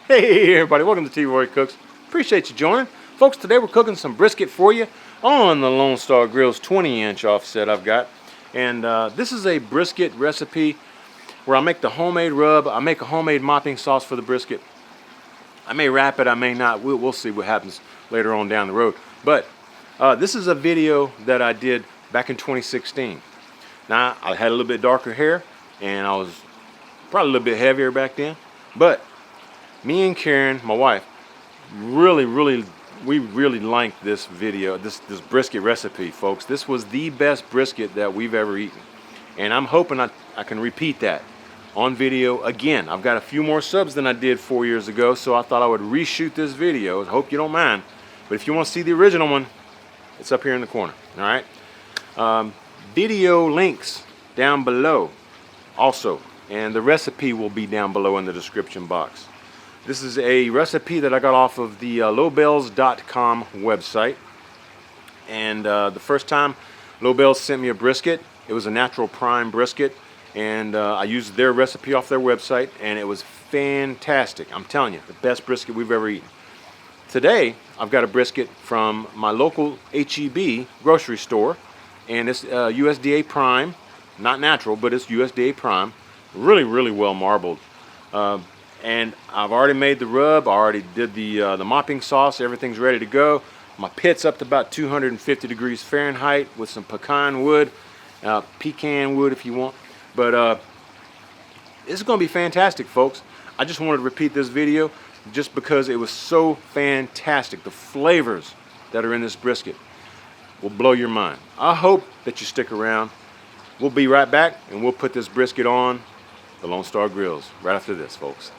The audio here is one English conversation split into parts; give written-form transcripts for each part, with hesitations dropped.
Hey everybody, welcome to T-Roy Cooks. Appreciate you joining. Folks, today we're cooking some brisket for you on the Lone Star Grillz 20-inch offset I've got. And this is a brisket recipe where I make the homemade rub. I make a homemade mopping sauce for the brisket. I may wrap it, I may not. We'll see what happens later on down the road. But this is a video that I did back in 2016. Now, I had a little bit darker hair and I was probably a little bit heavier back then. But me and Karen, my wife, we really liked this video, this brisket recipe, folks. This was the best brisket that we've ever eaten. And I'm hoping I can repeat that on video again. I've got a few more subs than I did 4 years ago, so I thought I would reshoot this video. I hope you don't mind. But if you want to see the original one, it's up here in the corner, all right? Video links down below also, and the recipe will be down below in the description box. This is a recipe that I got off of the Lobels.com website. And the first time Lobels sent me a brisket, it was a natural prime brisket. And I used their recipe off their website, and it was fantastic. I'm telling you, the best brisket we've ever eaten. Today, I've got a brisket from my local HEB grocery store. And it's USDA prime, not natural, but it's USDA prime. Really well marbled. And I've already made the rub. I already did the mopping sauce. Everything's ready to go. My pit's up to about 250 degrees Fahrenheit with some pecan wood if you want. But this is going to be fantastic, folks. I just wanted to repeat this video just because it was so fantastic. The flavors that are in this brisket will blow your mind. I hope that you stick around. We'll be right back, and we'll put this brisket on the Lone Star Grillz right after this, folks.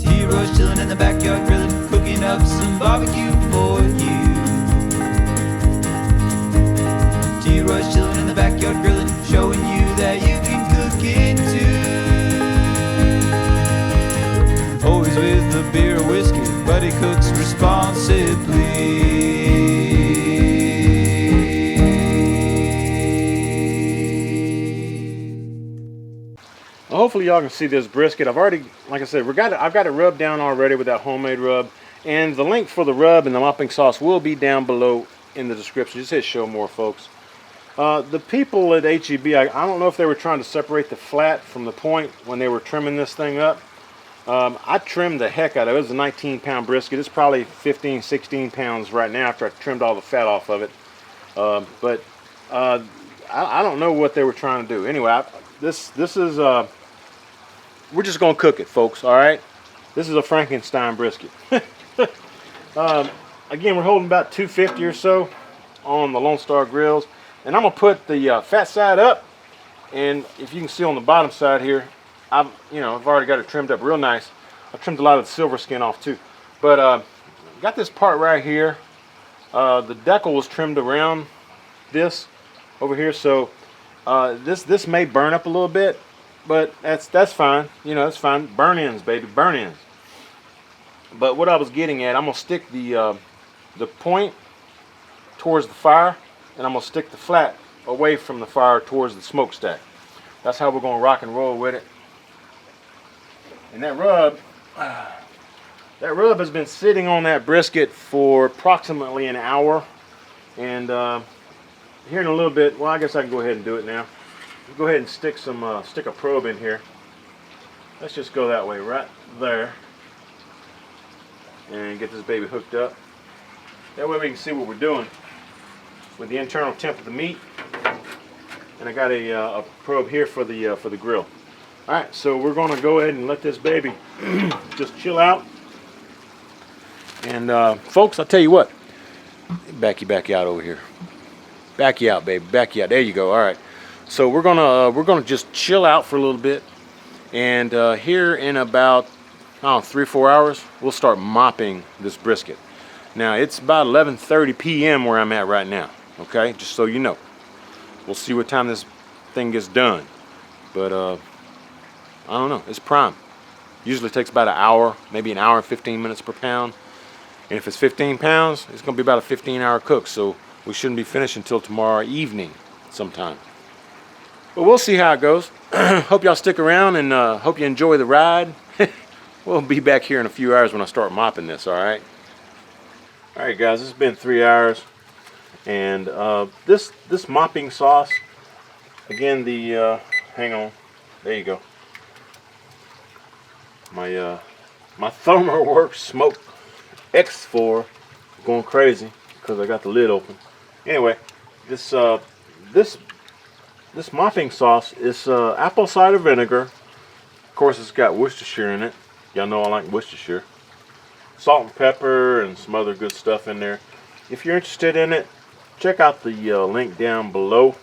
T-Roy's chilling in the backyard grilling, cooking up some barbecue for you. T-Roy's chilling in the backyard grilling, showing you that you can cook it too. Always with a beer or whiskey, but he cooks responsibly. Hopefully y'all can see this brisket. I've already, like I said, I've got it rubbed down already with that homemade rub. And the link for the rub and the mopping sauce will be down below in the description. Just hit show more, folks. The people at HEB, I don't know if they were trying to separate the flat from the point when they were trimming this thing up. I trimmed the heck out of it. It was a 19-pound brisket. It's probably 15, 16 pounds right now after I trimmed all the fat off of it. I don't know what they were trying to do. Anyway, this is... we're just going to cook it, folks, all right? This is a Frankenstein brisket. Again, we're holding about 250 or so on the Lone Star Grillz. And I'm going to put the fat side up. And if you can see on the bottom side here, I've already got it trimmed up real nice. I trimmed a lot of the silver skin off too. But got this part right here. The decal was trimmed around this over here. So this may burn up a little bit. But that's fine, that's fine. Burn ends, baby, burn ends. But what I was getting at, I'm gonna stick the point towards the fire, and I'm gonna stick the flat away from the fire towards the smokestack. That's how we're gonna rock and roll with it. And that rub has been sitting on that brisket for approximately an hour. And here in a little bit, well, I guess I can go ahead and do it now. Go ahead and stick a probe in here. Let's just go that way right there and get this baby hooked up. That way we can see what we're doing with the internal temp of the meat. And I got a probe here for the grill. All right, so we're going to go ahead and let this baby just chill out. And folks, I'll tell you what. Back you out over here. Back you out, baby. Back you out. There you go. All right. So we're gonna just chill out for a little bit, and here in about 3 or 4 hours we'll start mopping this brisket. Now it's about 11:30 p.m. where I'm at right now. Okay, just so you know. We'll see what time this thing gets done, but I don't know. It's prime. Usually takes about an hour, maybe an hour and 15 minutes per pound. And if it's 15 pounds, it's gonna be about a 15-hour cook. So we shouldn't be finished until tomorrow evening sometime. But we'll see how it goes. Hope y'all stick around and hope you enjoy the ride. We'll be back here in a few hours when I start mopping this, alright? Alright guys, it's been 3 hours. And this mopping sauce, again, the hang on, there you go. My ThermoWorks Smoke X4 going crazy because I got the lid open. Anyway, this mopping sauce is apple cider vinegar. Of course, it's got Worcestershire in it. Y'all know I like Worcestershire. Salt and pepper and some other good stuff in there. If you're interested in it, check out the link down below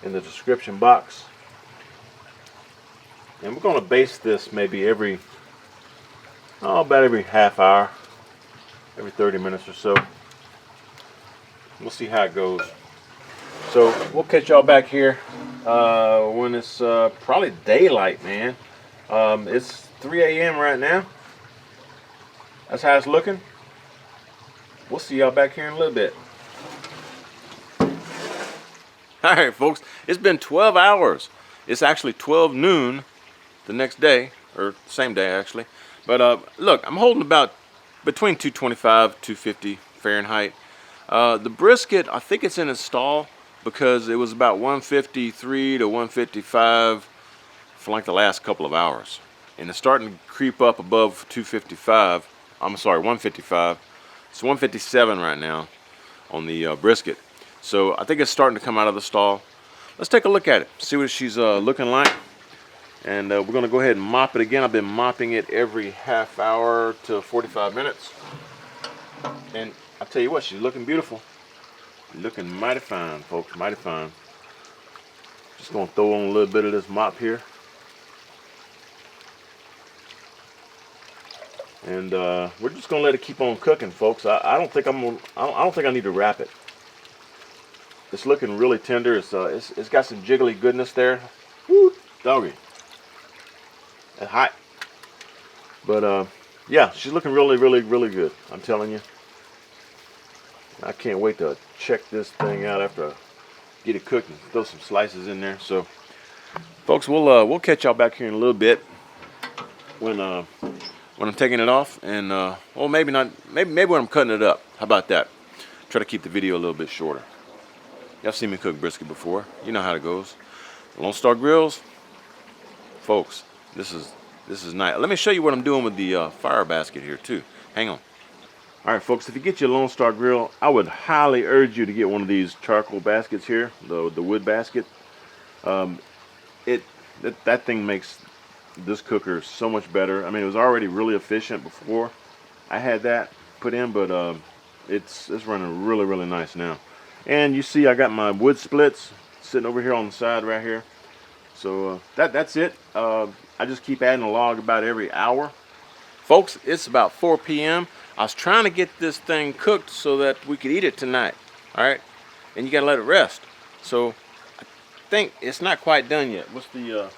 in the description box. And we're going to baste this maybe about every half hour, every 30 minutes or so. We'll see how it goes. So we'll catch y'all back here when it's probably daylight, man. It's 3 a.m. right now. That's how it's looking. We'll see y'all back here in a little bit. Alright folks, it's been 12 hours. It's actually 12 noon the next day, or same day actually. But look, I'm holding about between 225, 250 Fahrenheit. The brisket, I think it's in its stall because it was about 153 to 155 for like the last couple of hours. And it's starting to creep up above 255. I'm sorry, 155. It's 157 right now on the brisket. So I think it's starting to come out of the stall. Let's take a look at it, see what she's looking like. And we're going to go ahead and mop it again. I've been mopping it every half hour to 45 minutes. And I'll tell you what, she's looking beautiful. Looking mighty fine, folks, mighty fine. Just going to throw on a little bit of this mop here. And we're just going to let it keep on cooking, folks. I don't think I don't think I need to wrap it. It's looking really tender. It's got some jiggly goodness there. Woo, doggy. It's hot. But yeah, she's looking really, really, really good. I'm telling you. I can't wait to check this thing out after I get it cooked and throw some slices in there. So, folks, we'll catch y'all back here in a little bit when I'm taking it off, and well, maybe not. Maybe when I'm cutting it up. How about that? Try to keep the video a little bit shorter. Y'all seen me cook brisket before. You know how it goes. Lone Star Grillz, folks. This is nice. Let me show you what I'm doing with the fire basket here too. Hang on. All right, folks. If you get your Lone Star Grill, I would highly urge you to get one of these charcoal baskets here, the wood basket. That thing makes this cooker so much better. I mean, it was already really efficient before I had that put in, but it's running really, really nice now. And you see I got my wood splits sitting over here on the side right here. So that's it. I just keep adding a log about every hour. Folks, it's about 4 p.m. I was trying to get this thing cooked so that we could eat it tonight. All right? And you got to let it rest. So I think it's not quite done yet. What's the...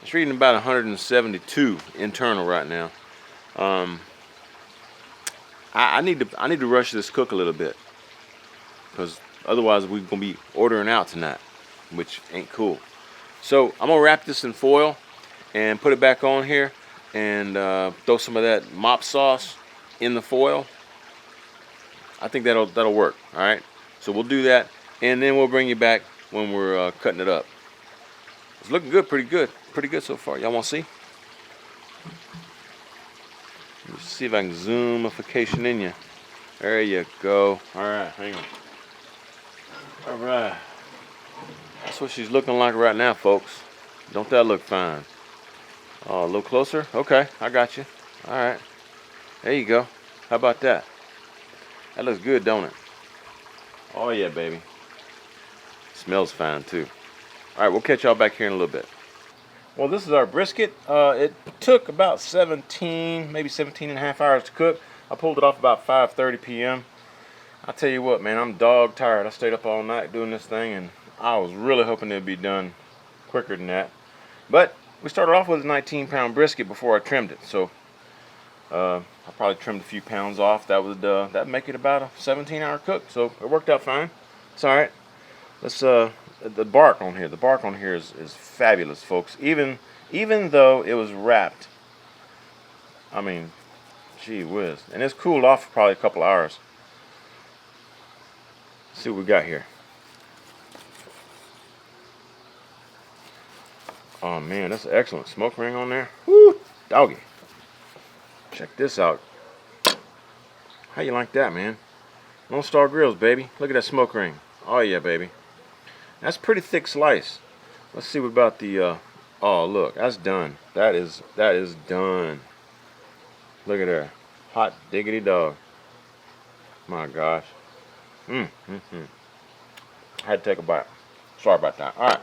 It's reading about 172 internal right now. I need to rush this cook a little bit, because otherwise we're gonna be ordering out tonight, which ain't cool. So I'm gonna wrap this in foil and put it back on here, and throw some of that mop sauce in the foil. I think that'll work. All right. So we'll do that, and then we'll bring you back when we're cutting it up. It's looking good, pretty good so far. Y'all want to see? Let's see if I can zoomification in you. There you go. All right, hang on. All right. That's what she's looking like right now, folks. Don't that look fine? Oh, a little closer? Okay, I got you. All right. There you go. How about that? That looks good, don't it? Oh, yeah, baby. Smells fine, too. All right, we'll catch y'all back here in a little bit. Well, this is our brisket. It took about 17, maybe 17 and a half hours to cook. I pulled it off about 5:30 p.m. I'll tell you what, man, I'm dog tired. I stayed up all night doing this thing, and I was really hoping it'd be done quicker than that. But we started off with a 19-pound brisket before I trimmed it, so I probably trimmed a few pounds off. That'd make it about a 17-hour cook, so it worked out fine. It's all right. Let's the bark on here. The bark on here is fabulous, folks. Even though it was wrapped. I mean, gee whiz. And it's cooled off for probably a couple hours. Let's see what we got here. Oh man, that's an excellent smoke ring on there. Woo, doggy. Check this out. How you like that, man? Lone Star Grillz, baby. Look at that smoke ring. Oh yeah, baby. That's pretty thick slice. Let's see what about the oh look, that's done. That is done. Look at that. Hot diggity dog. My gosh. I had to take a bite. Sorry about that. Alright.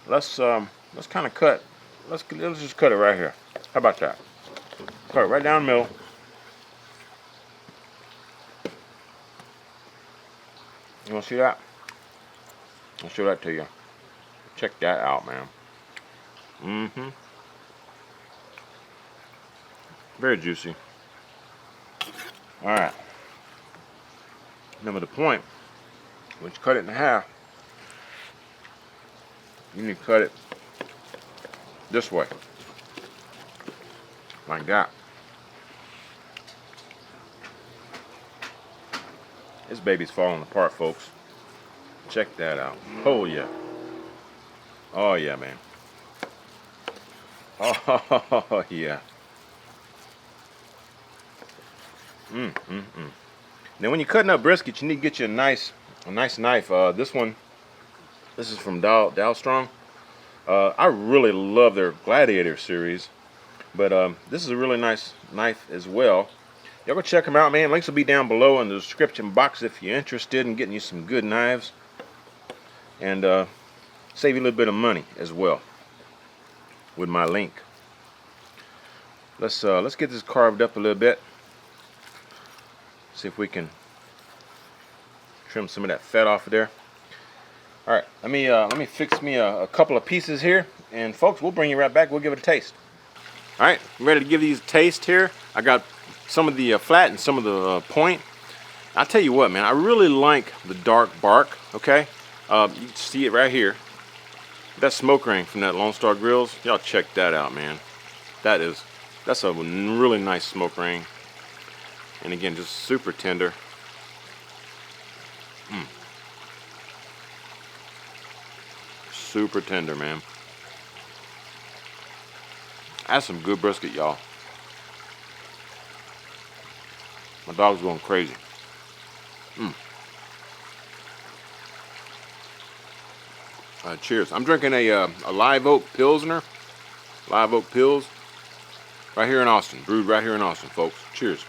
Let's kind of cut. Let's just cut it right here. How about that? Cut it right down the middle. You want to see that? I'll show that to you. Check that out, man. Very juicy. Alright. Remember the point. When you cut it in half, you need to cut it this way. Like that. This baby's falling apart, folks. Check that out. Oh yeah. Oh yeah, man. Oh yeah. Now when you're cutting up brisket, you need to get you a nice knife. This is from Dalstrong. I really love their Gladiator series, but this is a really nice knife as well. Y'all go check them out, man. Links will be down below in the description box if you're interested in getting you some good knives, and save you a little bit of money as well with my link. Let's get this carved up a little bit. See if we can trim some of that fat off of there. All right, let me fix me a couple of pieces here, and folks, we'll bring you right back. We'll give it a taste. All right, I'm ready to give these a taste here. I got some of the flat and some of the point. I'll tell you what, man, I really like the dark bark. Okay, you can see it right here. That smoke ring from that Lone Star Grillz. Y'all check that out, man. That's a really nice smoke ring, and again, just super tender. Super tender, man. That's some good brisket, y'all. My dog's going crazy. Cheers. I'm drinking a Live Oak Pilsner. Live Oak Pils. Right here in Austin. Brewed right here in Austin, folks. Cheers.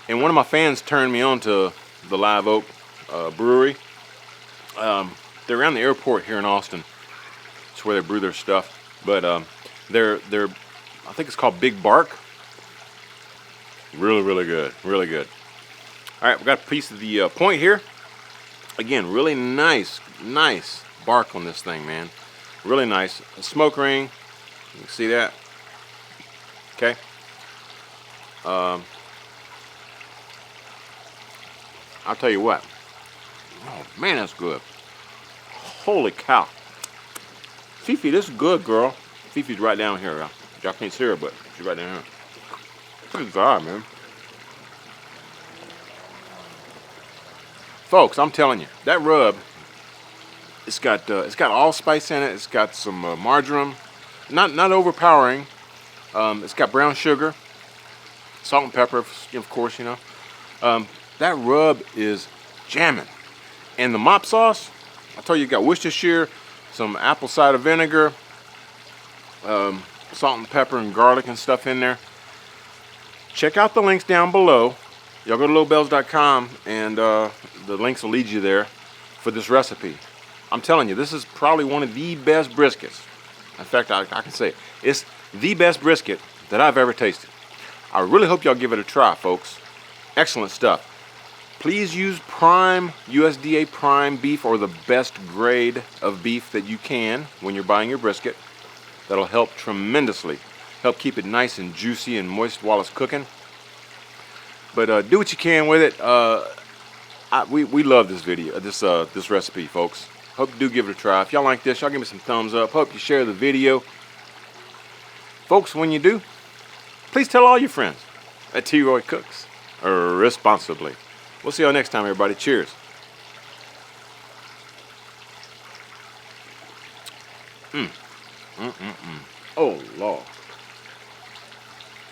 And one of my fans turned me on to the Live Oak brewery. They're around the airport here in Austin. That's where they brew their stuff. But they're I think it's called Big Bark. Really good. Really good. All right, we got a piece of the point here. Again, really nice bark on this thing, man. Really nice. A smoke ring. You can see that. Okay. I'll tell you what. Oh man, that's good. Holy cow. Fifi, this is good, girl. Fifi's right down here. Y'all can't see her, but she's right down here. Good God, man. Folks, I'm telling you, that rub, it's got allspice in it. It's got some marjoram, not overpowering. It's got brown sugar, salt and pepper, of course, you know. That rub is jamming. And the mop sauce, I told you, got Worcestershire, some apple cider vinegar, salt and pepper and garlic and stuff in there. Check out the links down below. Y'all go to lobels.com and the links will lead you there for this recipe. I'm telling you, this is probably one of the best briskets. In fact, I can say it. It's the best brisket that I've ever tasted. I really hope y'all give it a try, folks. Excellent stuff. Please use prime, USDA prime beef, or the best grade of beef that you can when you're buying your brisket. That'll help tremendously help keep it nice and juicy and moist while it's cooking. But do what you can with it. We love this video, this recipe, folks. Hope you do give it a try. If y'all like this, y'all give me some thumbs up. Hope you share the video. Folks, when you do, please tell all your friends that T-Roy cooks responsibly. We'll see y'all next time, everybody. Cheers. Oh, Lord.